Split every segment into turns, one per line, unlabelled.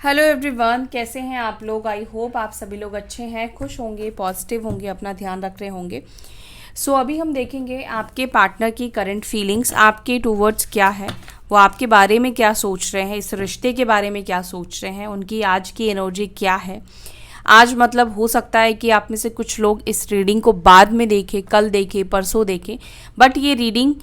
Hello everyone, कैसे हैं आप लोग। आई होप आप सभी लोग अच्छे हैं, खुश होंगे, पॉजिटिव होंगे, अपना ध्यान रख रहे होंगे। अभी हम देखेंगे आपके पार्टनर की करंट फीलिंग्स आपके टूवर्ड्स क्या है, वो आपके बारे में क्या सोच रहे हैं, इस रिश्ते के बारे में क्या सोच रहे हैं, उनकी आज की एनर्जी क्या है। आज मतलब हो सकता है कि आप में से कुछ लोग इस रीडिंग को बाद में देखें, कल देखें, परसों देखें, बट ये रीडिंग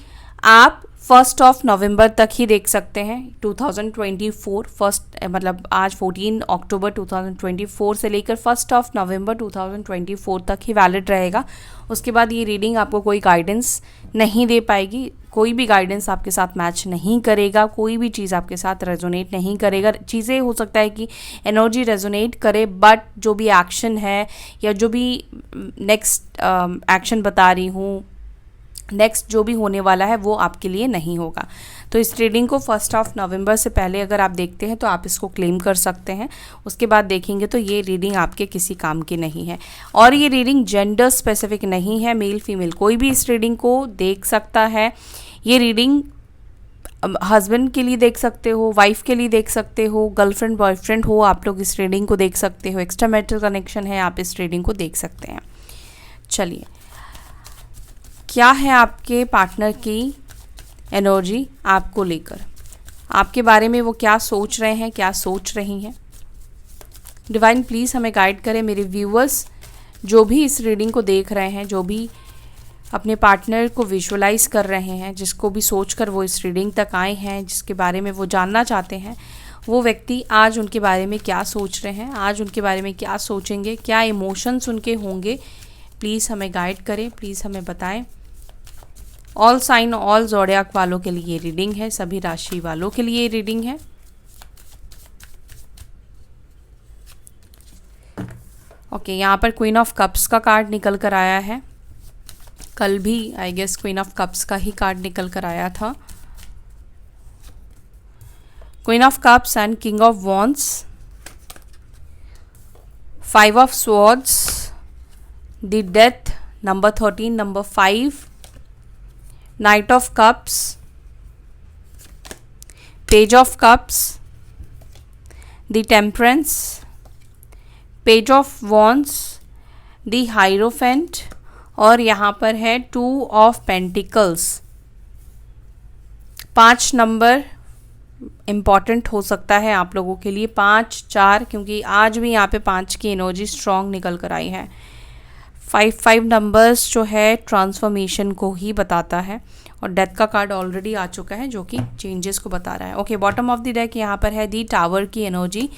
आप 1 नवंबर तक ही देख सकते हैं 2024। मतलब आज 14 अक्टूबर 2024 से लेकर 1 नवंबर 2024 तक ही वैलिड रहेगा। उसके बाद ये रीडिंग आपको कोई गाइडेंस नहीं दे पाएगी, कोई भी गाइडेंस आपके साथ मैच नहीं करेगा, कोई भी चीज़ आपके साथ रेजोनेट नहीं करेगा। चीज़ें हो सकता है कि एनर्जी रेजोनेट करे, बट जो भी एक्शन है या जो भी नेक्स्ट एक्शन बता रही हूँ, नेक्स्ट जो भी होने वाला है वो आपके लिए नहीं होगा। तो इस रीडिंग को 1 नवंबर से पहले अगर आप देखते हैं तो आप इसको क्लेम कर सकते हैं। उसके बाद देखेंगे तो ये रीडिंग आपके किसी काम की नहीं है, और ये रीडिंग जेंडर स्पेसिफिक नहीं है, मेल फीमेल कोई भी इस रीडिंग को देख सकता है। ये रीडिंग हस्बैंड के लिए देख सकते हो, वाइफ के लिए देख सकते हो, गर्लफ्रेंड बॉयफ्रेंड हो, आप लोग इस रीडिंग को देख सकते हो, एक्स्ट्रा मैरिटल कनेक्शन है, आप इस रीडिंग को देख सकते हैं। चलिए, क्या है आपके पार्टनर की एनर्जी आपको लेकर, आपके बारे में वो क्या सोच रहे हैं, क्या सोच रही हैं। डिवाइन प्लीज़ हमें गाइड करें। मेरे व्यूअर्स जो भी इस रीडिंग को देख रहे हैं, जो भी अपने पार्टनर को विजुअलाइज कर रहे हैं, जिसको भी सोचकर वो इस रीडिंग तक आए हैं, जिसके बारे में वो जानना चाहते हैं, वो व्यक्ति आज उनके बारे में क्या सोच रहे हैं, आज उनके बारे में क्या सोचेंगे, क्या इमोशंस उनके होंगे। प्लीज़ हमें गाइड करें, प्लीज़ हमें बताएं। ऑल साइन ऑल ज़ोडिएक वालों के लिए रीडिंग है, सभी राशि वालों के लिए रीडिंग है। ओके, यहाँ पर क्वीन ऑफ कप्स का कार्ड निकल कर आया है। कल भी I guess Queen of Cups का ही कार्ड निकल कर आया था। Queen of Cups and King of Wands, 5 of Swords, the Death, number 13, number 5, Knight of Cups, Page of Cups, the Temperance, Page of Wands, the Hierophant, और यहाँ पर है 2 of Pentacles। 5 नंबर इम्पॉर्टेंट हो सकता है आप लोगों के लिए, 5, 4, क्योंकि आज भी यहाँ पे 5 की एनर्जी स्ट्रॉन्ग निकल कर आई है। 5 नंबर्स जो है ट्रांसफॉर्मेशन को ही बताता है, और डेथ का कार्ड ऑलरेडी आ चुका है जो कि चेंजेस को बता रहा है। Okay, bottom of the deck यहाँ पर है दी टावर की एनर्जी।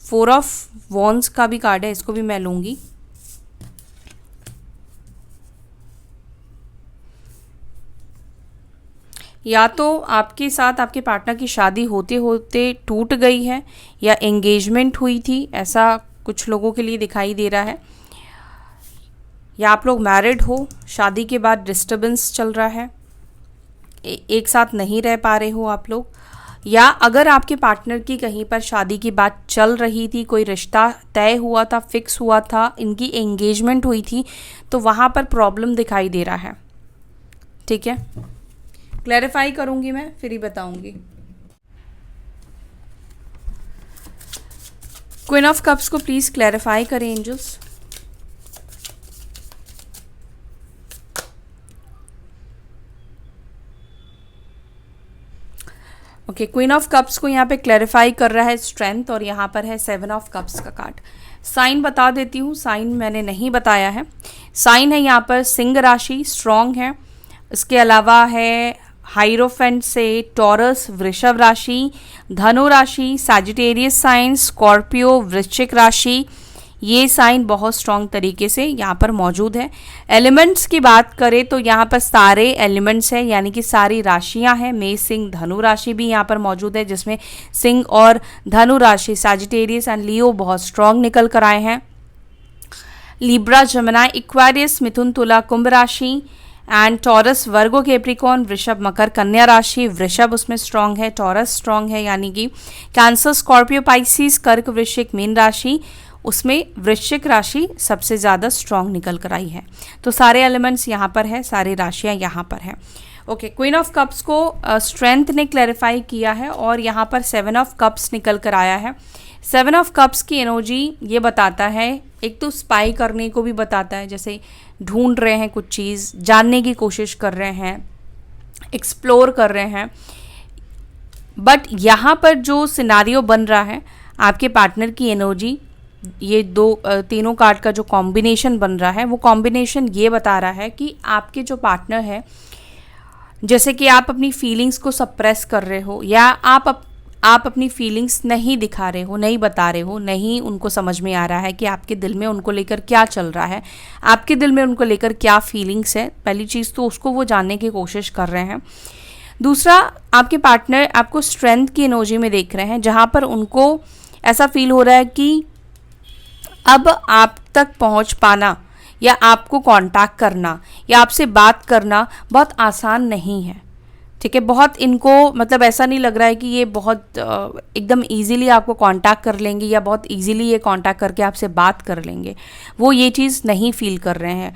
4 ऑफ वॉन्ड्स का भी कार्ड है, इसको भी मैं लूँगी। या तो आपके साथ आपके पार्टनर की शादी होते होते टूट गई है, या एंगेजमेंट हुई थी, ऐसा कुछ लोगों के लिए दिखाई दे रहा है। या आप लोग मैरिड हो, शादी के बाद डिस्टर्बेंस चल रहा है, एक साथ नहीं रह पा रहे हो आप लोग। या अगर आपके पार्टनर की कहीं पर शादी की बात चल रही थी, कोई रिश्ता तय हुआ था, फिक्स हुआ था, इनकी एंगेजमेंट हुई थी, तो वहाँ पर प्रॉब्लम दिखाई दे रहा है। ठीक है, क्लैरिफाई करूँगी मैं, फिर ही बताऊँगी। क्वीन ऑफ कप्स को प्लीज़ क्लैरिफाई करें angels. Okay, Queen of Cups को यहाँ पे क्लैरिफाई कर रहा है स्ट्रेंथ, और यहाँ पर है 7 ऑफ कप्स का कार्ड। साइन बता देती हूँ, साइन मैंने नहीं बताया है। साइन है यहाँ पर सिंह राशि, स्ट्रॉन्ग है। इसके अलावा है हाइरोफेंट से टॉरस, वृषभ राशि, धनु राशि, सैजिटेरियस साइन, स्कॉर्पियो, वृश्चिक राशि, ये साइन बहुत स्ट्रॉन्ग तरीके से यहाँ पर मौजूद है। एलिमेंट्स की बात करें तो यहाँ पर सारे एलिमेंट्स हैं, यानी कि सारी राशियाँ हैं। मेष, सिंह, धनु राशि भी यहाँ पर मौजूद है, जिसमें सिंह और धनु राशि, सैजिटेरियस एंड लियो बहुत स्ट्रॉन्ग निकल कर आए हैं। लिब्रा, जमिनी, इक्वेरियस, मिथुन, तुला, कुंभ राशि एंड टॉरस, वर्गो, कैप्रिकॉर्न, वृषभ, मकर, कन्या राशि। वृषभ उसमें स्ट्रॉन्ग है, टॉरस स्ट्रॉन्ग है, यानी कि कैंसर, स्कॉर्पियो, पाइसिस, कर्क, वृश्चिक, मीन राशि। उसमें वृश्चिक राशि सबसे ज़्यादा स्ट्रांग निकल कर आई है। तो सारे एलिमेंट्स यहाँ पर है, सारी राशियाँ यहाँ पर है। ओके, क्वीन ऑफ कप्स को स्ट्रेंथ ने क्लैरिफाई किया है और यहाँ पर 7 ऑफ कप्स निकल कर आया है। 7 ऑफ कप्स की एनर्जी ये बताता है, एक तो स्पाई करने को भी बताता है, जैसे ढूंढ रहे हैं कुछ चीज़, जानने की कोशिश कर रहे हैं, एक्सप्लोर कर रहे हैं। बट यहाँ पर जो सिनारियो बन रहा है, आपके पार्टनर की एनर्जी, ये तीनों कार्ड का जो कॉम्बिनेशन बन रहा है, वो कॉम्बिनेशन ये बता रहा है कि आपके जो पार्टनर है, जैसे कि आप अपनी फीलिंग्स को सप्रेस कर रहे हो, या आप अपनी फीलिंग्स नहीं दिखा रहे हो, नहीं बता रहे हो, नहीं उनको समझ में आ रहा है कि आपके दिल में उनको लेकर क्या चल रहा है, आपके दिल में उनको लेकर क्या फीलिंग्स है। पहली चीज़ तो उसको वो जानने की कोशिश कर रहे हैं। दूसरा, आपके पार्टनर आपको स्ट्रेंथ की एनर्जी में देख रहे हैं, जहाँ पर उनको ऐसा फील हो रहा है कि अब आप तक पहुँच पाना या आपको कांटेक्ट करना या आपसे बात करना बहुत आसान नहीं है। ठीक है, बहुत इनको मतलब ऐसा नहीं लग रहा है कि ये बहुत एकदम इजीली आपको कांटेक्ट कर लेंगे या बहुत इजीली ये कांटेक्ट करके आपसे बात कर लेंगे, वो ये चीज़ नहीं फील कर रहे हैं।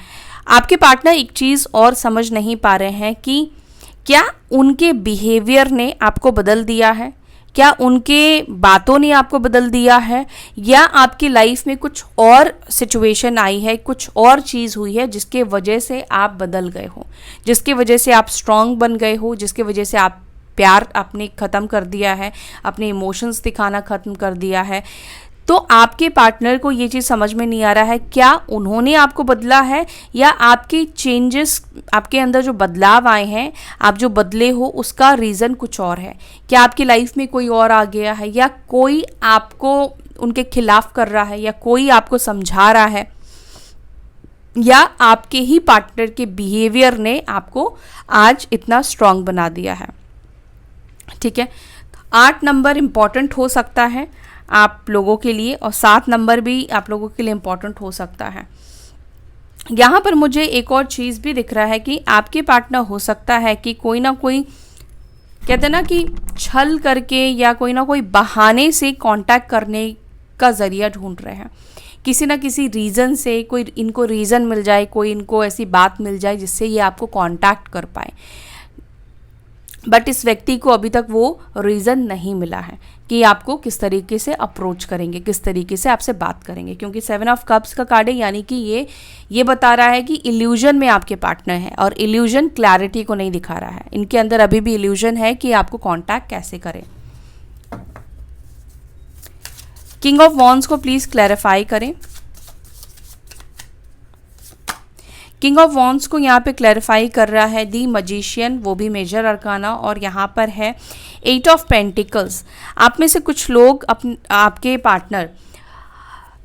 आपके पार्टनर एक चीज़ और समझ नहीं पा रहे हैं कि क्या उनके बिहेवियर ने आपको बदल दिया है, क्या उनके बातों ने आपको बदल दिया है, या आपकी लाइफ में कुछ और सिचुएशन आई है, कुछ और चीज़ हुई है जिसके वजह से आप बदल गए हो, जिसके वजह से आप स्ट्रांग बन गए हो, जिसके वजह से आप प्यार आपने ख़त्म कर दिया है, अपने इमोशंस दिखाना ख़त्म कर दिया है। तो आपके पार्टनर को ये चीज़ समझ में नहीं आ रहा है, क्या उन्होंने आपको बदला है या आपके चेंजेस, आपके अंदर जो बदलाव आए हैं, आप जो बदले हो, उसका रीज़न कुछ और है। क्या आपकी लाइफ में कोई और आ गया है, या कोई आपको उनके खिलाफ कर रहा है, या कोई आपको समझा रहा है, या आपके ही पार्टनर के बिहेवियर ने आपको आज इतना स्ट्रांग बना दिया है। ठीक है, 8 नंबर इम्पॉर्टेंट हो सकता है आप लोगों के लिए, और 7 नंबर भी आप लोगों के लिए इम्पॉर्टेंट हो सकता है। यहाँ पर मुझे एक और चीज़ भी दिख रहा है कि आपके पार्टनर हो सकता है कि कोई ना कोई, कहते हैं ना कि छल करके या कोई ना कोई बहाने से कांटेक्ट करने का ज़रिया ढूंढ रहे हैं, किसी ना किसी रीज़न से, कोई इनको रीज़न मिल जाए, कोई इनको ऐसी बात मिल जाए जिससे ये आपको कांटेक्ट कर पाए। बट इस व्यक्ति को अभी तक वो रीज़न नहीं मिला है कि आपको किस तरीके से अप्रोच करेंगे, किस तरीके से आपसे बात करेंगे, क्योंकि 7 ऑफ कप्स का कार्ड है, यानी कि ये बता रहा है कि इल्यूजन में आपके पार्टनर है, और इल्यूजन क्लैरिटी को नहीं दिखा रहा है। इनके अंदर अभी भी इल्यूजन है कि आपको कांटेक्ट कैसे करें। किंग ऑफ वॉन्ड्स को प्लीज़ क्लैरिफाई करें। किंग ऑफ वॉन्ड्स को यहाँ पे क्लैरिफाई कर रहा है दी मजिशियन, वो भी मेजर अरकाना, और यहाँ पर है 8 ऑफ पेंटिकल्स। आप में से कुछ लोग आपके पार्टनर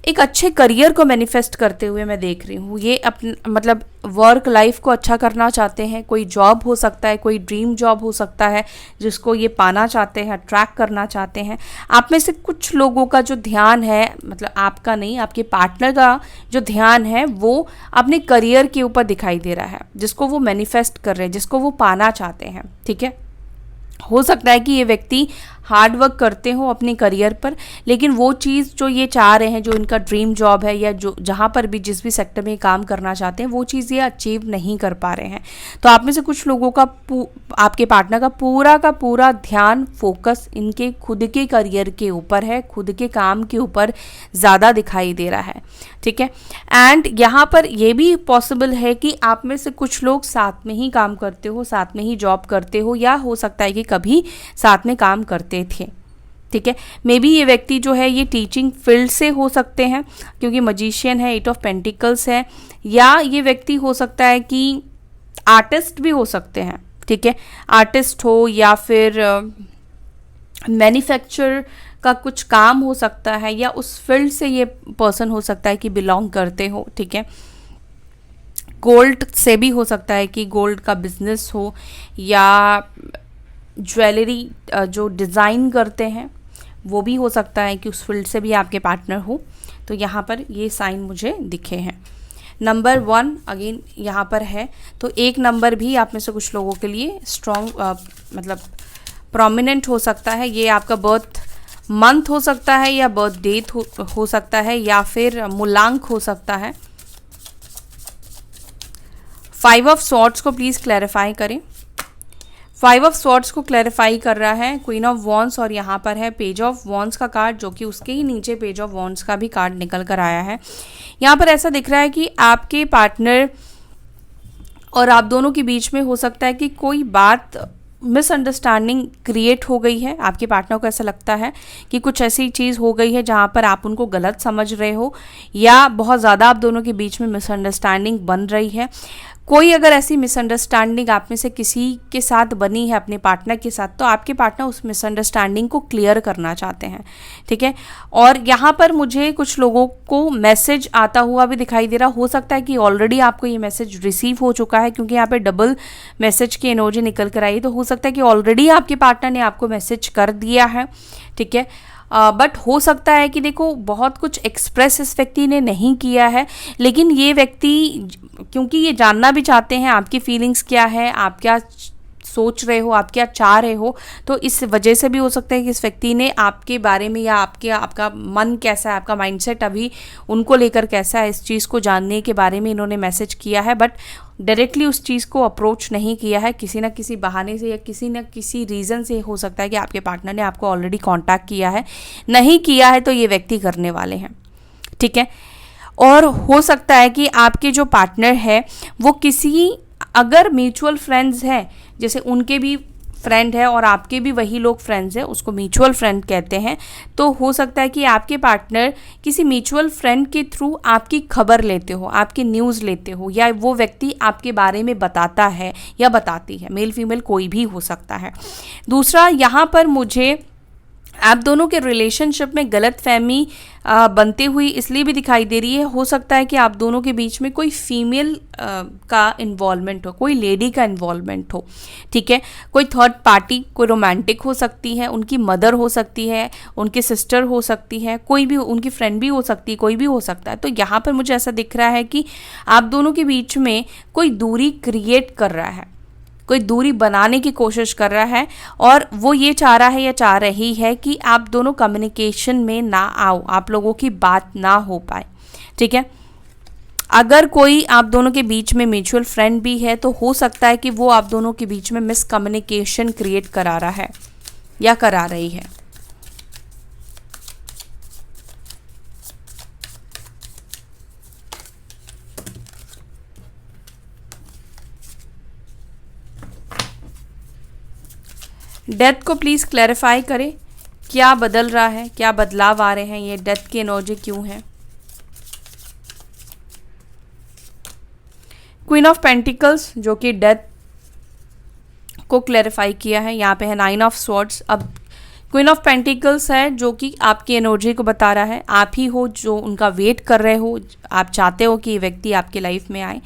एक अच्छे करियर को मैनिफेस्ट करते हुए मैं देख रही हूँ। ये मतलब वर्क लाइफ को अच्छा करना चाहते हैं, कोई जॉब हो सकता है, कोई ड्रीम जॉब हो सकता है जिसको ये पाना चाहते हैं, अट्रैक्ट करना चाहते हैं। आप में से कुछ लोगों का जो ध्यान है, मतलब आपका नहीं, आपके पार्टनर का जो ध्यान है वो अपने करियर के ऊपर दिखाई दे रहा है, जिसको वो मैनिफेस्ट कर रहे हैं, जिसको वो पाना चाहते हैं। ठीक है, हो सकता है कि ये व्यक्ति हार्ड वर्क करते हो अपने करियर पर, लेकिन वो चीज़ जो ये चाह रहे हैं, जो इनका ड्रीम जॉब है, या जो जहाँ पर भी जिस भी सेक्टर में काम करना चाहते हैं, वो चीज़ ये अचीव नहीं कर पा रहे हैं। तो आप में से कुछ लोगों का, आपके पार्टनर का पूरा ध्यान, फोकस इनके खुद के करियर के ऊपर है, खुद के काम के ऊपर ज़्यादा दिखाई दे रहा है। ठीक है, एंड यहाँ पर ये भी पॉसिबल है कि आप में से कुछ लोग साथ में ही काम करते हो, साथ में ही जॉब करते हो, या हो सकता है कि कभी साथ में काम करते थे। ठीक है, मे बी ये व्यक्ति जो है ये टीचिंग फील्ड से हो सकते हैं, क्योंकि मजिशियन है, 8 ऑफ पेंटिकल्स है, या ये व्यक्ति हो सकता है कि आर्टिस्ट भी हो सकते हैं। ठीक है, आर्टिस्ट हो, या फिर मैन्युफैक्चर का कुछ काम हो सकता है, या उस फील्ड से ये पर्सन हो सकता है कि बिलोंग करते हो। ठीक है, गोल्ड से भी हो सकता है कि गोल्ड का बिजनेस हो, या ज्वेलरी जो डिज़ाइन करते हैं वो भी हो सकता है कि उस फील्ड से भी आपके पार्टनर हो। तो यहाँ पर ये साइन मुझे दिखे हैं। नंबर 1 अगेन यहाँ पर है, तो 1 नंबर भी आप में से कुछ लोगों के लिए स्ट्रॉन्ग मतलब प्रोमिनेंट हो सकता है। ये आपका मंथ हो सकता है या बर्थ डेट हो सकता है या फिर मूलांक हो सकता है। 5 ऑफ स्वॉर्ड्स को प्लीज क्लैरिफाई करें। 5 ऑफ स्वॉर्ड्स को क्लैरिफाई कर रहा है क्वीन ऑफ वॉन्ड्स और यहाँ पर है पेज ऑफ वॉन्ड्स का कार्ड, जो कि उसके ही नीचे पेज ऑफ वॉन्ड्स का भी कार्ड निकल कर आया है। यहाँ पर ऐसा दिख रहा है कि आपके पार्टनर और आप दोनों के बीच में हो सकता है कि कोई बात मिसअंडरस्टैंडिंग क्रिएट हो गई है। आपके पार्टनर को ऐसा लगता है कि कुछ ऐसी चीज़ हो गई है जहाँ पर आप उनको गलत समझ रहे हो या बहुत ज़्यादा आप दोनों के बीच में मिसअंडरस्टैंडिंग बन रही है। कोई अगर ऐसी मिसअंडरस्टैंडिंग आप में से किसी के साथ बनी है अपने पार्टनर के साथ, तो आपके पार्टनर उस मिसअंडरस्टैंडिंग को क्लियर करना चाहते हैं, ठीक है। और यहाँ पर मुझे कुछ लोगों को मैसेज आता हुआ भी दिखाई दे रहा। हो सकता है कि ऑलरेडी आपको ये मैसेज रिसीव हो चुका है, क्योंकि यहाँ पे डबल मैसेज की एनर्जी निकल कर आई, तो हो सकता है कि ऑलरेडी आपके पार्टनर ने आपको मैसेज कर दिया है, ठीक है। बट हो सकता है कि देखो बहुत कुछ एक्सप्रेस इस व्यक्ति ने नहीं किया है, लेकिन ये व्यक्ति क्योंकि ये जानना भी चाहते हैं आपकी फीलिंग्स क्या है, आप क्या सोच रहे हो, आप क्या चाह रहे हो, तो इस वजह से भी हो सकता है कि इस व्यक्ति ने आपके बारे में या आपका मन कैसा है, आपका माइंडसेट अभी उनको लेकर कैसा है, इस चीज़ को जानने के बारे में इन्होंने मैसेज किया है। बट डायरेक्टली उस चीज़ को अप्रोच नहीं किया है, किसी न किसी बहाने से या किसी न किसी रीज़न से हो सकता है कि आपके पार्टनर ने आपको ऑलरेडी कांटेक्ट किया है। नहीं किया है तो ये व्यक्ति करने वाले हैं, ठीक है। और हो सकता है कि आपके जो पार्टनर है वो किसी, अगर म्यूचुअल फ्रेंड्स हैं, जैसे उनके भी फ्रेंड है और आपके भी वही लोग फ्रेंड्स हैं, उसको म्यूचुअल फ्रेंड कहते हैं, तो हो सकता है कि आपके पार्टनर किसी म्यूचुअल फ्रेंड के थ्रू आपकी खबर लेते हो, आपकी न्यूज़ लेते हो, या वो व्यक्ति आपके बारे में बताता है या बताती है, मेल फीमेल कोई भी हो सकता है। दूसरा, यहाँ पर मुझे आप दोनों के रिलेशनशिप में गलतफहमी बनते हुई इसलिए भी दिखाई दे रही है। हो सकता है कि आप दोनों के बीच में कोई फीमेल का इन्वॉल्वमेंट हो, कोई लेडी का इन्वॉल्वमेंट हो, ठीक है। कोई थर्ड पार्टी, कोई रोमांटिक हो सकती है, उनकी मदर हो सकती है, उनकी सिस्टर हो सकती है, कोई भी उनकी फ्रेंड भी हो सकती है, कोई भी हो सकता है। तो यहाँ पर मुझे ऐसा दिख रहा है कि आप दोनों के बीच में कोई दूरी क्रिएट कर रहा है, कोई दूरी बनाने की कोशिश कर रहा है, और वो ये चाह रहा है या चाह रही है कि आप दोनों कम्युनिकेशन में ना आओ, आप लोगों की बात ना हो पाए, ठीक है। अगर कोई आप दोनों के बीच में म्यूचुअल फ्रेंड भी है तो हो सकता है कि वो आप दोनों के बीच में मिसकम्युनिकेशन क्रिएट करा रहा है या करा रही है। डेथ को प्लीज़ क्लैरिफाई करें, क्या बदल रहा है, क्या बदलाव आ रहे हैं, ये डेथ की एनर्जी क्यों है। क्वीन ऑफ पेंटिकल्स जो कि डेथ को क्लैरिफाई किया है, यहाँ पे है 9 ऑफ स्वॉर्ड्स। अब क्वीन ऑफ पेंटिकल्स है जो कि आपकी एनर्जी को बता रहा है, आप ही हो जो उनका वेट कर रहे हो, आप चाहते हो कि ये व्यक्ति आपके लाइफ में आए।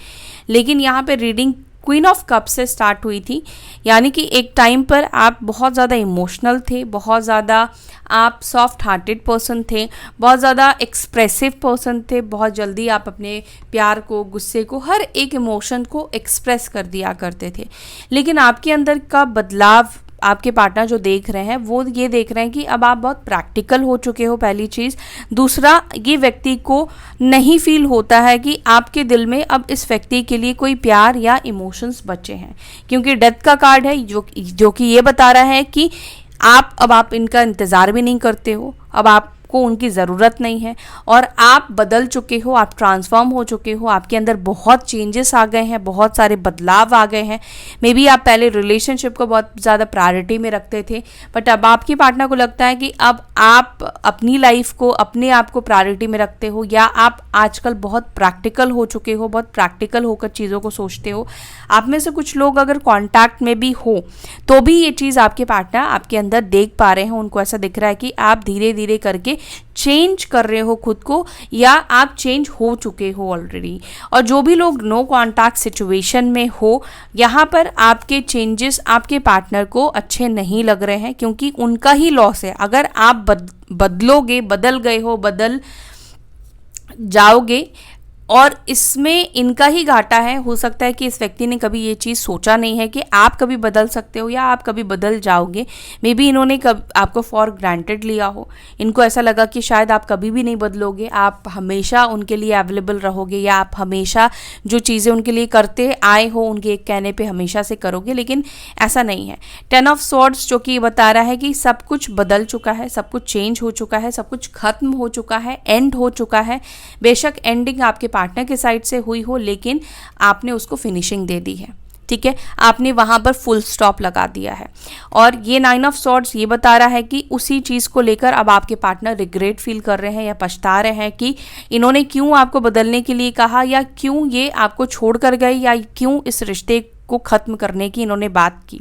लेकिन यहाँ पे रीडिंग क्वीन ऑफ कप से स्टार्ट हुई थी, यानी कि एक टाइम पर आप बहुत ज़्यादा इमोशनल थे, बहुत ज़्यादा आप सॉफ्ट हार्टेड पर्सन थे, बहुत ज़्यादा एक्सप्रेसिव पर्सन थे, बहुत जल्दी आप अपने प्यार को, गुस्से को, हर एक इमोशन को एक्सप्रेस कर दिया करते थे। लेकिन आपके अंदर का बदलाव आपके पार्टनर जो देख रहे हैं वो ये देख रहे हैं कि अब आप बहुत प्रैक्टिकल हो चुके हो, पहली चीज़। दूसरा, ये व्यक्ति को नहीं फील होता है कि आपके दिल में अब इस व्यक्ति के लिए कोई प्यार या इमोशंस बचे हैं, क्योंकि डेथ का कार्ड है जो कि ये बता रहा है कि आप इनका इंतज़ार भी नहीं करते हो, अब आपको उनकी ज़रूरत नहीं है, और आप बदल चुके हो, आप ट्रांसफॉर्म हो चुके हो, आपके अंदर बहुत चेंजेस आ गए हैं, बहुत सारे बदलाव आ गए हैं। मे बी आप पहले रिलेशनशिप को बहुत ज़्यादा प्रायोरिटी में रखते थे, बट अब आपके पार्टनर को लगता है कि अब आप अपनी लाइफ को, अपने आप को प्रायोरिटी में रखते हो, या आप आजकल बहुत प्रैक्टिकल हो चुके हो, बहुत प्रैक्टिकल होकर चीज़ों को सोचते हो। आप में से कुछ लोग अगर कॉन्टैक्ट में भी हो तो भी ये चीज़ आपके पार्टनर आपके अंदर देख पा रहे हैं, उनको ऐसा दिख रहा है कि आप धीरे धीरे करके चेंज कर रहे हो खुद को, या आप चेंज हो चुके हो ऑलरेडी। और जो भी लोग नो कॉन्टैक्ट सिचुएशन में हो, यहाँ पर आपके चेंजेस आपके पार्टनर को अच्छे नहीं लग रहे हैं, क्योंकि उनका ही लॉस है। अगर आप बदलोगे, बदल गए हो, बदल जाओगे, और इसमें इनका ही घाटा है। हो सकता है कि इस व्यक्ति ने कभी ये चीज़ सोचा नहीं है कि आप कभी बदल सकते हो या आप कभी बदल जाओगे। मे बी इन्होंने आपको फॉर ग्रांटेड लिया हो। इनको ऐसा लगा कि शायद आप कभी भी नहीं बदलोगे, आप हमेशा उनके लिए अवेलेबल रहोगे, या आप हमेशा जो चीज़ें उनके लिए करते आए हो उनके एक कहने पे हमेशा से करोगे, लेकिन ऐसा नहीं है। 10 ऑफ स्वॉर्ड्स जो कि बता रहा है कि सब कुछ बदल चुका है, सब कुछ चेंज हो चुका है, सब कुछ खत्म हो चुका है, एंड हो चुका है। बेशक एंडिंग आपके पार्टनर के साइड से हुई हो, लेकिन आपने उसको फिनिशिंग दे दी है, ठीक है, आपने वहां पर फुल स्टॉप लगा दिया है। और ये 9 ऑफ स्वॉर्ड्स ये बता रहा है कि उसी चीज़ को लेकर अब आपके पार्टनर रिग्रेट फील कर रहे हैं या पछता रहे हैं कि इन्होंने क्यों आपको बदलने के लिए कहा, या क्यों ये आपको छोड़ कर गए, या क्यों इस रिश्ते को ख़त्म करने की इन्होंने बात की,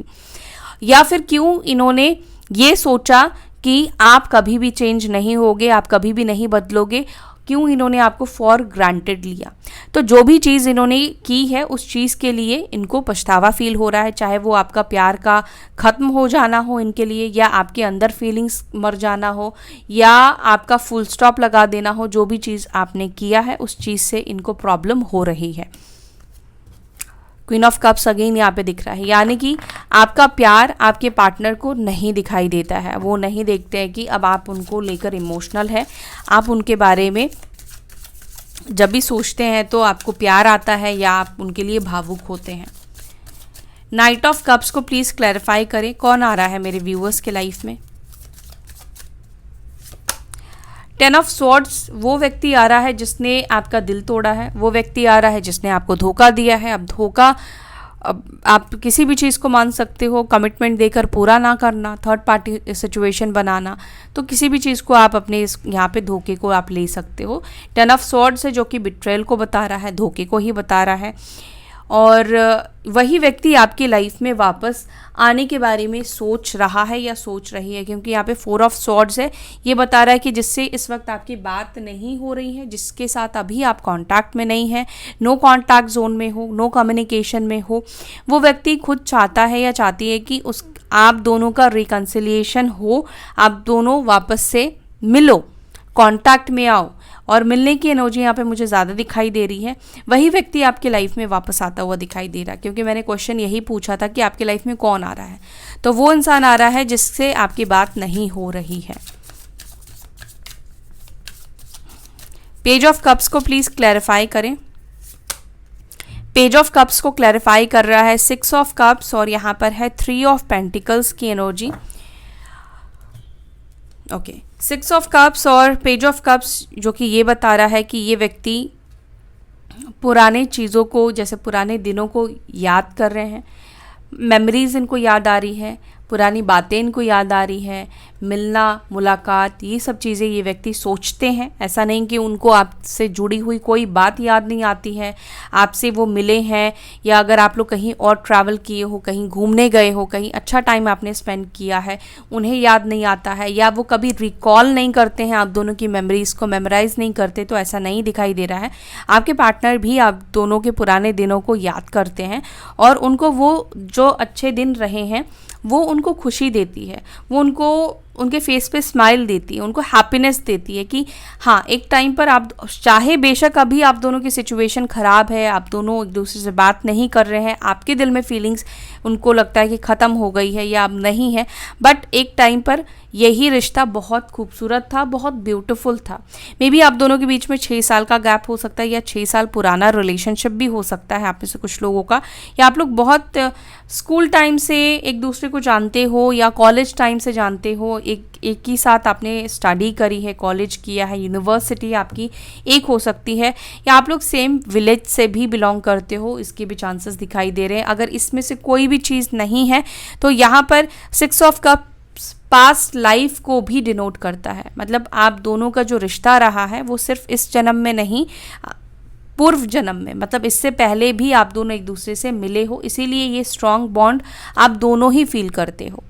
या फिर क्यों इन्होंने ये सोचा कि आप कभी भी चेंज नहीं होगे, आप कभी भी नहीं बदलोगे, क्यों इन्होंने आपको फॉर ग्रांटेड लिया। तो जो भी चीज़ इन्होंने की है उस चीज़ के लिए इनको पछतावा फील हो रहा है, चाहे वो आपका प्यार का ख़त्म हो जाना हो इनके लिए, या आपके अंदर फीलिंग्स मर जाना हो, या आपका फुल स्टॉप लगा देना हो। जो भी चीज़ आपने किया है उस चीज़ से इनको प्रॉब्लम हो रही है। क्वीन ऑफ कप्स अगेन यहाँ पे दिख रहा है, यानी कि आपका प्यार आपके पार्टनर को नहीं दिखाई देता है। वो नहीं देखते हैं कि अब आप उनको लेकर इमोशनल है, आप उनके बारे में जब भी सोचते हैं तो आपको प्यार आता है या आप उनके लिए भावुक होते हैं। नाइट ऑफ कप्स को प्लीज़ क्लैरिफाई करें, कौन आ रहा है मेरे व्यूअर्स के लाइफ में। 10 ऑफ स्वॉर्ड्स वो व्यक्ति आ रहा है जिसने आपका दिल तोड़ा है, वो व्यक्ति आ रहा है जिसने आपको धोखा दिया है। अब धोखा, अब आप किसी भी चीज़ को मान सकते हो, कमिटमेंट देकर पूरा ना करना, थर्ड पार्टी सिचुएशन बनाना, तो किसी भी चीज़ को आप अपने इस यहाँ पे धोखे को आप ले सकते हो। 10 ऑफ स्वॉर्ड्स है जो कि बिट्रेयल को बता रहा है, धोखे को ही बता रहा है। और वही व्यक्ति आपकी लाइफ में वापस आने के बारे में सोच रहा है या सोच रही है, क्योंकि यहाँ पे 4 ऑफ स्वॉर्ड्स है। ये बता रहा है कि जिससे इस वक्त आपकी बात नहीं हो रही है, जिसके साथ अभी आप कांटेक्ट में नहीं है, नो कांटेक्ट जोन में हो, नो कम्युनिकेशन में हो, वो व्यक्ति खुद चाहता है या चाहती है कि उस आप दोनों का रिकन्सिलिएशन हो, आप दोनों वापस से मिलो, कांटेक्ट में आओ। और मिलने की एनर्जी यहाँ पे मुझे ज़्यादा दिखाई दे रही है। वही व्यक्ति आपके लाइफ में वापस आता हुआ दिखाई दे रहा है, क्योंकि मैंने क्वेश्चन यही पूछा था कि आपके लाइफ में कौन आ रहा है, तो वो इंसान आ रहा है जिससे आपकी बात नहीं हो रही है। पेज ऑफ कप्स को प्लीज़ क्लैरिफाई करें। पेज ऑफ कप्स को क्लैरिफाई कर रहा है 6 ऑफ कप्स, और यहाँ पर है 3 ऑफ पेंटिकल्स की एनर्जी। ओके, 6 ऑफ कप्स और पेज ऑफ कप्स जो कि ये बता रहा है कि ये व्यक्ति पुराने चीज़ों को, जैसे पुराने दिनों को याद कर रहे हैं, मेमोरीज इनको याद आ रही है, पुरानी बातें इनको याद आ रही है, मिलना, मुलाकात, ये सब चीज़ें ये व्यक्ति सोचते हैं। ऐसा नहीं कि उनको आपसे जुड़ी हुई कोई बात याद नहीं आती है, आपसे वो मिले हैं, या अगर आप लोग कहीं और ट्रैवल किए हो, कहीं घूमने गए हो, कहीं अच्छा टाइम आपने स्पेंड किया है, उन्हें याद नहीं आता है, या वो कभी रिकॉल नहीं करते हैं, आप दोनों की मेमोरीज को मेमोराइज नहीं करते, तो ऐसा नहीं दिखाई दे रहा है। आपके पार्टनर भी आप दोनों के पुराने दिनों को याद करते हैं, और उनको वो जो अच्छे दिन रहे हैं वो उनको खुशी देती है, वो उनको उनके फेस पे स्माइल देती है, उनको हैप्पीनेस देती है कि हाँ, एक टाइम पर आप चाहे बेशक अभी आप दोनों की सिचुएशन ख़राब है, आप दोनों एक दूसरे से बात नहीं कर रहे हैं, आपके दिल में फीलिंग्स उनको लगता है कि ख़त्म हो गई है या अब नहीं है, बट एक टाइम पर यही रिश्ता बहुत खूबसूरत था, बहुत ब्यूटीफुल था। मे बी आप दोनों के बीच में 6 साल का गैप हो सकता है, या 6 साल पुराना रिलेशनशिप भी हो सकता है आप में से कुछ लोगों का, या आप लोग बहुत स्कूल टाइम से एक दूसरे को जानते हो, या कॉलेज टाइम से जानते हो, एक ही साथ आपने स्टडी करी है, कॉलेज किया है, यूनिवर्सिटी आपकी एक हो सकती है, या आप लोग सेम विलेज से भी बिलोंग करते हो, इसके भी चांसेस दिखाई दे रहे हैं। अगर इसमें से कोई भी चीज़ नहीं है तो यहाँ पर 6 ऑफ कप्स पास्ट लाइफ को भी डिनोट करता है। मतलब आप दोनों का जो रिश्ता रहा है वो सिर्फ इस जन्म में नहीं, पूर्व जन्म में, मतलब इससे पहले भी आप दोनों एक दूसरे से मिले हो, इसीलिए ये स्ट्रॉन्ग बॉन्ड आप दोनों ही फील करते हो।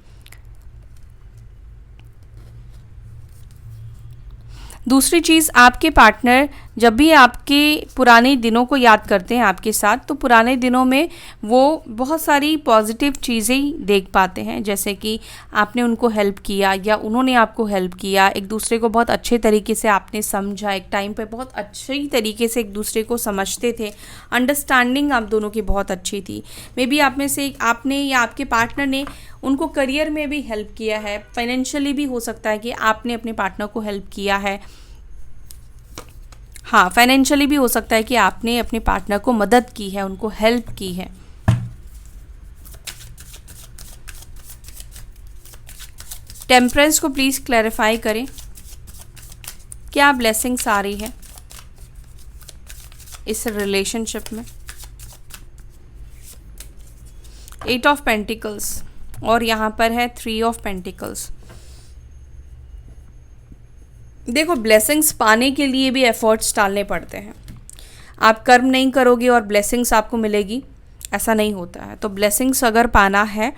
दूसरी चीज़, आपके पार्टनर जब भी आपके पुराने दिनों को याद करते हैं आपके साथ, तो पुराने दिनों में वो बहुत सारी पॉजिटिव चीज़ें देख पाते हैं, जैसे कि आपने उनको हेल्प किया या उन्होंने आपको हेल्प किया, एक दूसरे को बहुत अच्छे तरीके से आपने समझा, एक टाइम पे बहुत अच्छी तरीके से एक दूसरे को समझते थे, अंडरस्टैंडिंग आप दोनों की बहुत अच्छी थी। मे बी आप में से आपने या आपके पार्टनर ने उनको करियर में भी हेल्प किया है, फाइनेंशियली भी हो सकता है कि आपने अपने पार्टनर को हेल्प किया है। हाँ, फाइनेंशियली भी हो सकता है कि आपने अपने पार्टनर को मदद की है, उनको हेल्प की है। टेम्परेंस को प्लीज़ क्लैरिफाई करें, क्या ब्लेसिंग्स आ रही है इस रिलेशनशिप में। 8 ऑफ पेंटिकल्स और यहाँ पर है 3 ऑफ पेंटिकल्स। देखो, ब्लेसिंग्स पाने के लिए भी एफर्ट्स डालने पड़ते हैं। आप कर्म नहीं करोगे और ब्लेसिंग्स आपको मिलेगी, ऐसा नहीं होता है। तो ब्लेसिंग्स अगर पाना है,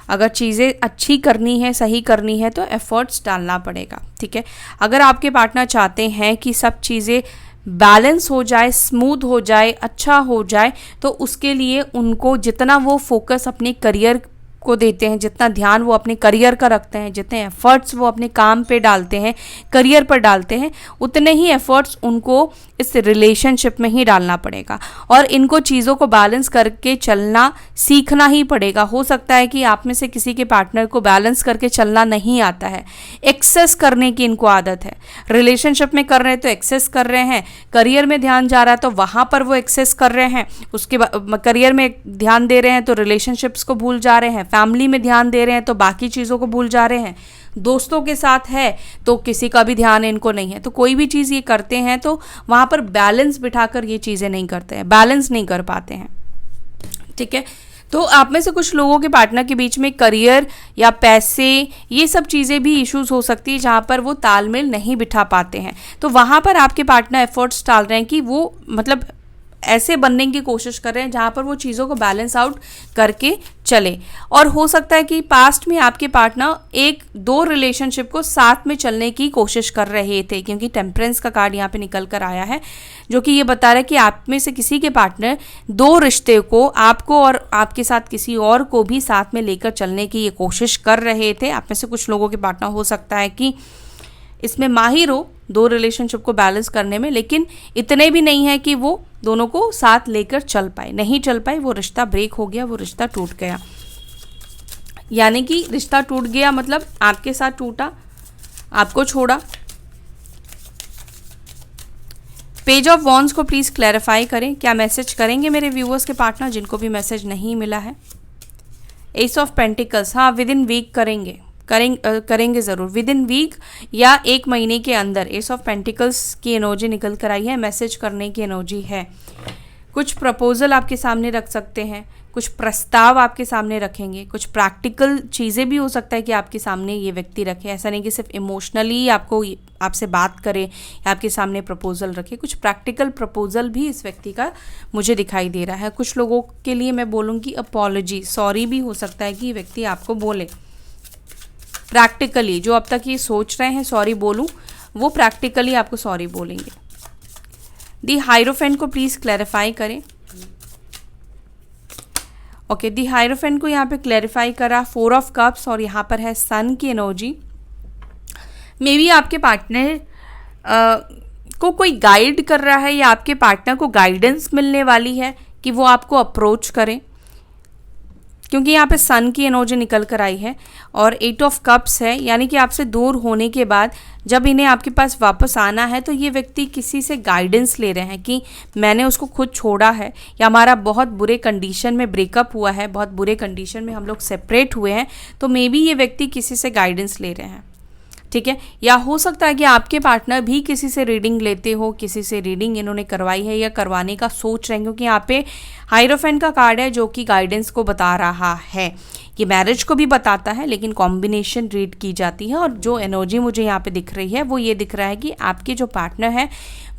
अगर चीज़ें अच्छी करनी है, सही करनी है, तो एफर्ट्स डालना पड़ेगा, ठीक है। अगर आपके पार्टनर चाहते हैं कि सब चीज़ें बैलेंस हो जाए, स्मूथ हो जाए, अच्छा हो जाए, तो उसके लिए उनको जितना वो फोकस अपने करियर को देते हैं, जितना ध्यान वो अपने करियर का रखते हैं, जितने एफर्ट्स वो अपने काम पे डालते हैं, करियर पर डालते हैं, उतने ही एफर्ट्स उनको इस रिलेशनशिप में ही डालना पड़ेगा। और इनको चीज़ों को बैलेंस करके चलना सीखना ही पड़ेगा। हो सकता है कि आप में से किसी के पार्टनर को बैलेंस करके चलना नहीं आता है, एक्सेस करने की इनको आदत है। रिलेशनशिप में कर रहे हैं तो एक्सेस कर रहे हैं, करियर में ध्यान जा रहा है तो वहाँ पर वो एक्सेस कर रहे हैं, उसके करियर में ध्यान दे रहे हैं तो रिलेशनशिप्स को भूल जा रहे हैं, फैमिली में ध्यान दे रहे हैं तो बाकी चीज़ों को भूल जा रहे हैं, दोस्तों के साथ है तो किसी का भी ध्यान इनको नहीं है। तो कोई भी चीज़ ये करते हैं तो वहाँ पर बैलेंस बिठाकर ये चीज़ें नहीं करते हैं, बैलेंस नहीं कर पाते हैं, ठीक है। तो आप में से कुछ लोगों के पार्टनर के बीच में करियर या पैसे, ये सब चीज़ें भी इश्यूज हो सकती है जहाँ पर वो तालमेल नहीं बिठा पाते हैं। तो वहाँ पर आपके पार्टनर एफर्ट्स डाल रहे हैं कि वो मतलब ऐसे बनने की कोशिश कर रहे हैं जहाँ पर वो चीज़ों को बैलेंस आउट करके चले। और हो सकता है कि पास्ट में आपके पार्टनर 1-2 रिलेशनशिप को साथ में चलने की कोशिश कर रहे थे, क्योंकि टेम्परेंस का कार्ड यहाँ पे निकल कर आया है, जो कि ये बता रहा है कि आप में से किसी के पार्टनर 2 रिश्ते को, आपको और आपके साथ किसी और को भी साथ में लेकर चलने की ये कोशिश कर रहे थे। आप में से कुछ लोगों के पार्टनर हो सकता है कि इसमें माहिर हो 2 रिलेशनशिप को बैलेंस करने में, लेकिन इतने भी नहीं है कि वो दोनों को साथ लेकर चल पाए, नहीं चल पाए, वो रिश्ता ब्रेक हो गया, वो रिश्ता टूट गया। यानी कि रिश्ता टूट गया मतलब आपके साथ टूटा, आपको छोड़ा। पेज ऑफ वॉन्ड्स को प्लीज़ क्लैरिफाई करें, क्या मैसेज करेंगे मेरे व्यूअर्स के पार्टनर जिनको भी मैसेज नहीं मिला है। एस ऑफ पेंटिकल्स, हाँ विद इन वीक करेंगे ज़रूर, विद इन वीक या 1 महीने के अंदर। एस ऑफ पेंटिकल्स की एनर्जी निकल कर आई है, मैसेज करने की एनर्जी है। कुछ प्रपोजल आपके सामने रख सकते हैं, कुछ प्रस्ताव आपके सामने रखेंगे, कुछ प्रैक्टिकल चीज़ें भी हो सकता है कि आपके सामने ये व्यक्ति रखे। ऐसा नहीं कि सिर्फ इमोशनली आपसे बात करे या आपके सामने प्रपोजल रखे, कुछ प्रैक्टिकल प्रपोजल भी इस व्यक्ति का मुझे दिखाई दे रहा है। कुछ लोगों के लिए मैं बोलूँगी अपॉलॉजी, सॉरी भी हो सकता है कि ये व्यक्ति आपको बोले प्रैक्टिकली। जो अब तक ये सोच रहे हैं सॉरी बोलूं, वो प्रैक्टिकली आपको सॉरी बोलेंगे। दी हायरोफेंट को प्लीज़ क्लैरिफाई करें। ओके, दी हायरोफेंट को यहाँ पे क्लैरिफाई करा 4 ऑफ कप्स और यहाँ पर है सन की एनर्जी। मे बी आपके पार्टनर को कोई गाइड कर रहा है या आपके पार्टनर को गाइडेंस मिलने वाली है कि वो आपको अप्रोच करें, क्योंकि यहाँ पे सन की एनर्जी निकल कर आई है और 8 ऑफ कप्स है। यानी कि आपसे दूर होने के बाद जब इन्हें आपके पास वापस आना है तो ये व्यक्ति किसी से गाइडेंस ले रहे हैं कि मैंने उसको खुद छोड़ा है या हमारा बहुत बुरे कंडीशन में ब्रेकअप हुआ है, बहुत बुरे कंडीशन में हम लोग सेपरेट हुए हैं, तो मे बी ये व्यक्ति किसी से गाइडेंस ले रहे हैं, ठीक है। या हो सकता है कि आपके पार्टनर भी किसी से रीडिंग लेते हो, किसी से रीडिंग इन्होंने करवाई है या करवाने का सोच रहे हैं, क्योंकि यहाँ पे हायरोफेंट का कार्ड है जो कि गाइडेंस को बता रहा है। ये मैरिज को भी बताता है लेकिन कॉम्बिनेशन रीड की जाती है। और जो एनर्जी मुझे यहाँ पे दिख रही है वो ये दिख रहा है कि आपके जो पार्टनर है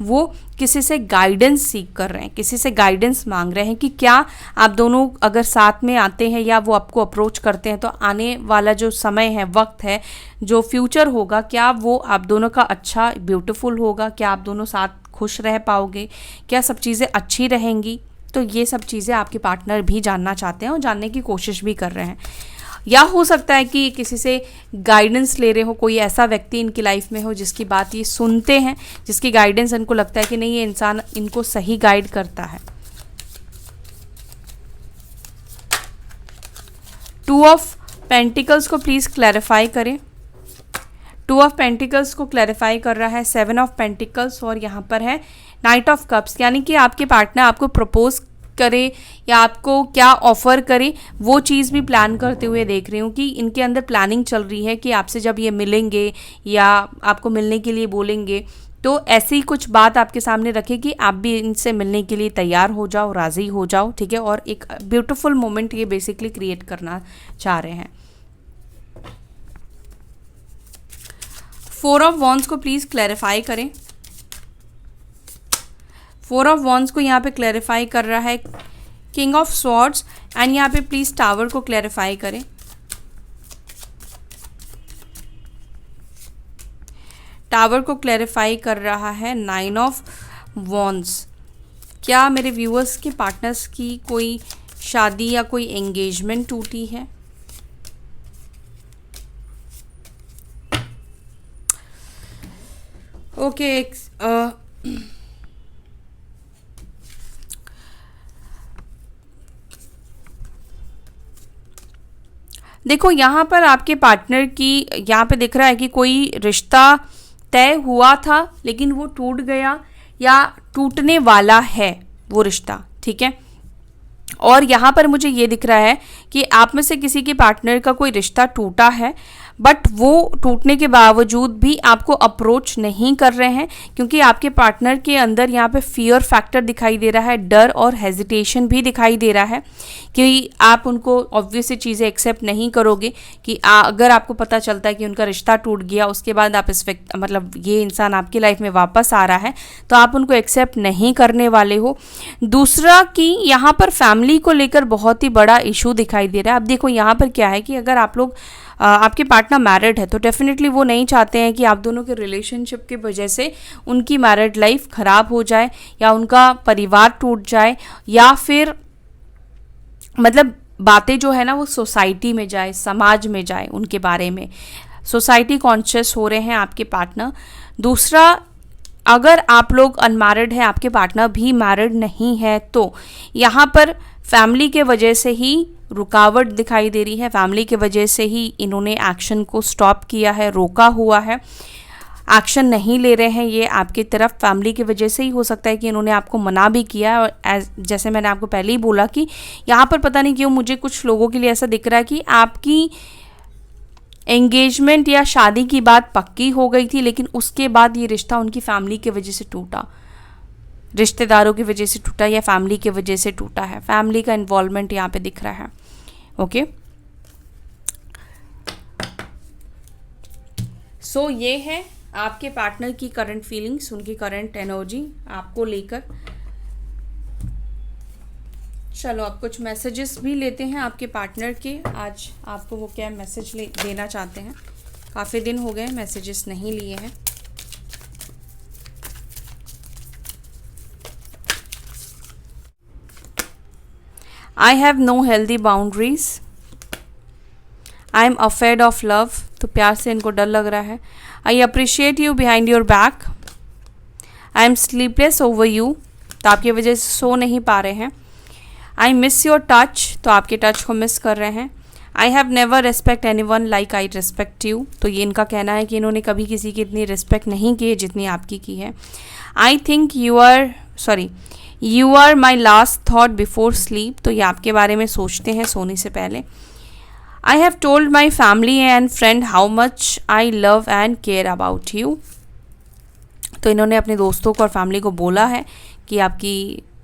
वो किसी से गाइडेंस सीख कर रहे हैं, किसी से गाइडेंस मांग रहे हैं कि क्या आप दोनों अगर साथ में आते हैं या वो आपको अप्रोच करते हैं तो आने वाला जो समय है, वक्त है, जो फ्यूचर होगा, क्या वो आप दोनों का अच्छा ब्यूटीफुल होगा, क्या आप दोनों साथ खुश रह पाओगे, क्या सब चीज़ें अच्छी रहेंगी। तो ये सब चीज़ें आपके पार्टनर भी जानना चाहते हैं और जानने की कोशिश भी कर रहे हैं। या हो सकता है कि किसी से गाइडेंस ले रहे हो, कोई ऐसा व्यक्ति इनकी लाइफ में हो जिसकी बात ये सुनते हैं, जिसकी गाइडेंस इनको लगता है कि नहीं, ये इंसान इनको सही गाइड करता है। टू ऑफ पेंटिकल्स को प्लीज़ क्लैरिफाई करें। टू ऑफ पेंटिकल्स को क्लैरिफाई कर रहा है 7 ऑफ पेंटिकल्स और यहाँ पर है नाइट ऑफ कप्स, यानी कि आपके पार्टनर आपको प्रपोज करे या आपको क्या ऑफर करे, वो चीज़ भी प्लान करते हुए देख रही हूँ कि इनके अंदर प्लानिंग चल रही है कि आपसे जब ये मिलेंगे या आपको मिलने के लिए बोलेंगे तो ऐसी कुछ बात आपके सामने रखे कि आप भी इनसे मिलने के लिए तैयार हो जाओ, राज़ी हो जाओ, ठीक है। और एक ब्यूटीफुल मोमेंट ये बेसिकली क्रिएट करना चाह रहे हैं। 4 ऑफ वॉन्ड्स को प्लीज़ क्लैरिफाई करें। 4 ऑफ वॉन्ड्स को यहाँ पे क्लैरिफाई कर रहा है किंग ऑफ स्वॉर्ड्स एंड यहाँ पे प्लीज़ टावर को क्लैरिफाई करें। टावर को क्लैरिफाई कर रहा है 9 ऑफ वॉन्ड्स। क्या मेरे व्यूअर्स के पार्टनर्स की कोई शादी या कोई एंगेजमेंट टूटी है? ओके, देखो यहाँ पर आपके पार्टनर की यहाँ पे दिख रहा है कि कोई रिश्ता तय हुआ था लेकिन वो टूट गया या टूटने वाला है वो रिश्ता, ठीक है। और यहाँ पर मुझे ये दिख रहा है कि आप में से किसी के पार्टनर का कोई रिश्ता टूटा है, बट वो टूटने के बावजूद भी आपको अप्रोच नहीं कर रहे हैं क्योंकि आपके पार्टनर के अंदर यहाँ पे फियर फैक्टर दिखाई दे रहा है, डर और हेजिटेशन भी दिखाई दे रहा है कि आप उनको ऑब्वियस चीज़ें एक्सेप्ट नहीं करोगे कि अगर आपको पता चलता है कि उनका रिश्ता टूट गया, उसके बाद आप इस मतलब ये इंसान आपकी लाइफ में वापस आ रहा है तो आप उनको एक्सेप्ट नहीं करने वाले हो। दूसरा कि यहाँ पर फैमिली को लेकर बहुत ही बड़ा इशू दिखाई दे रहा है। अब देखो यहाँ पर क्या है कि अगर आप लोग आपके पार्टनर मैरिड है तो डेफिनेटली वो नहीं चाहते हैं कि आप दोनों के रिलेशनशिप की वजह से उनकी मैरिड लाइफ ख़राब हो जाए या उनका परिवार टूट जाए या फिर मतलब बातें जो है ना वो सोसाइटी में जाए, समाज में जाए, उनके बारे में सोसाइटी कॉन्शियस हो रहे हैं आपके पार्टनर। दूसरा, अगर आप लोग अनमैरिड हैं, आपके पार्टनर भी मैरिड नहीं है तो यहाँ पर फैमिली के वजह से ही रुकावट दिखाई दे रही है, फैमिली के वजह से ही इन्होंने एक्शन को स्टॉप किया है, रोका हुआ है, एक्शन नहीं ले रहे हैं ये आपकी तरफ। फैमिली की वजह से ही हो सकता है कि इन्होंने आपको मना भी किया है। और जैसे मैंने आपको पहले ही बोला कि यहाँ पर पता नहीं क्यों मुझे कुछ लोगों के लिए ऐसा दिख रहा है कि आपकी एंगेजमेंट या शादी की बात पक्की हो गई थी लेकिन उसके बाद ये रिश्ता उनकी फैमिली की वजह से टूटा, रिश्तेदारों की वजह से टूटा या फैमिली की वजह से टूटा है। फैमिली का इन्वॉल्वमेंट यहाँ पे दिख रहा है। ओके, सो ये है आपके पार्टनर की करंट फीलिंग्स, उनकी करंट एनर्जी आपको लेकर। चलो अब कुछ मैसेजेस भी लेते हैं आपके पार्टनर के। आज आपको वो क्या मैसेज देना चाहते हैं। काफ़ी दिन हो गए मैसेजेस नहीं लिए हैं। I have no healthy boundaries, I am afraid of love, तो प्यार से इनको डर लग रहा है। I appreciate you behind your back, I am sleepless over you, तो आपकी वजह से सो नहीं पा रहे हैं। आई मिस योर टच, तो आपके टच को मिस कर रहे हैं। I have never respect any one like I respect you, तो ये इनका कहना है कि इन्होंने कभी किसी की इतनी रिस्पेक्ट नहीं की है जितनी आपकी की है। I think you are my last thought before sleep, तो ये आपके बारे में सोचते हैं सोने से पहले। I have told my family and friend how much I love and care about you, तो इन्होंने अपने दोस्तों को और फैमिली को बोला है कि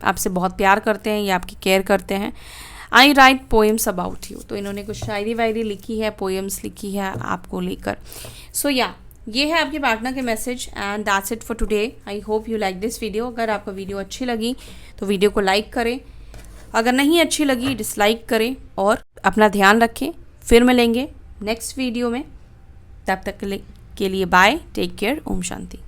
आपसे बहुत प्यार करते हैं या आपकी केयर करते हैं। आई राइट पोएम्स अबाउट यू, तो इन्होंने कुछ शायरी वायरी लिखी है, पोएम्स लिखी है आपको लेकर। सो या ये है आपके पार्टनर के message and that's it for today. I hope you like this video. अगर आपको वीडियो अच्छी लगी तो वीडियो को लाइक करें, अगर नहीं अच्छी लगी डिसलाइक करें और अपना ध्यान रखें। फिर मिलेंगे नेक्स्ट वीडियो में, तब तक के लिए bye, take care, Om Shanti.